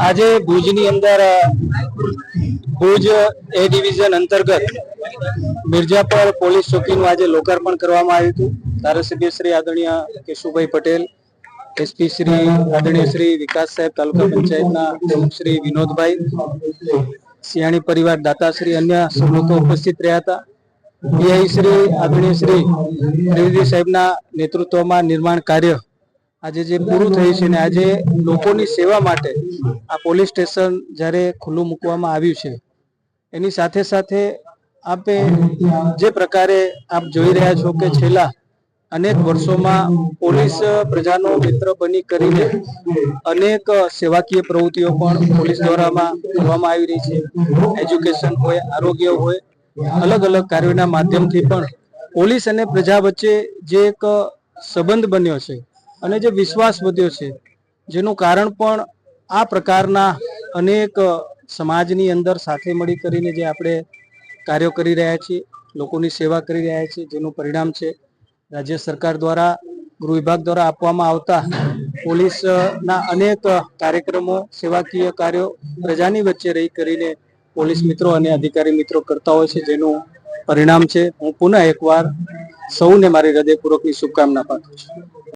આજે ભુજની અંદર ભુજ એ ડિવિઝન અંતર્ગત મિર્જાપર પોલીસ ચોકીનું આજે લોકાર્પણ કરવામાં આવ્યું હતું. ધારાસભ્ય શ્રી આદરણીય કેશુભાઈ પટેલ, એસપી શ્રી આદરણીય શ્રી વિકાસ સાહેબ, તાલુકા પંચાયતના શ્રી વિનોદભાઈ, સિયાણી પરિવાર દાતાશ્રી, અન્ય લોકો ઉપસ્થિત રહ્યા હતા. પીઆઈ શ્રી આદરણીય શ્રી ત્રિવેદી સાહેબના નેતૃત્વમાં નિર્માણ કાર્ય આજે જે પૂરું થયું છે ને આજે લોકોની સેવા માટે આ પોલીસ સ્ટેશન જ્યારે ખુલ્લું મૂકવામાં આવ્યું છે એની સાથે સાથે આપે જે પ્રકારે આપ જોઈ રહ્યા છો કે છેલ્લા અનેક વર્ષોમાં પોલીસ પ્રજાનો મિત્ર બની કરીને અનેક સેવાકીય પ્રવૃત્તિઓ પણ પોલીસ દ્વારામાં કરવામાં આવી રહી છે. એજ્યુકેશન હોય, આરોગ્ય હોય, અલગ અલગ કાર્યોના માધ્યમથી પણ પોલીસ અને પ્રજા વચ્ચે જે એક સંબંધ બન્યો છે અને જે વિશ્વાસ વધ્યો છે, જેનું કારણ પણ આ પ્રકારના અનેક સમાજની અંદર સાથે મળી કરીને જે આપણે કાર્યો કરી રહ્યા છીએ, લોકોની સેવા કરી રહ્યા છીએ, જેનું પરિણામ છે રાજ્ય સરકાર દ્વારા, ગૃહ વિભાગ દ્વારા આપવામાં આવતા પોલીસના અનેક કાર્યક્રમો, સેવાકીય કાર્યો પ્રજાની વચ્ચે રહી કરીને પોલીસ મિત્રો અને અધિકારી મિત્રો કરતા હોય છે, જેનું પરિણામ છે. હું પુનઃ એકવાર સૌને મારી હૃદયપૂર્વકની શુભકામના પાઠવું છું.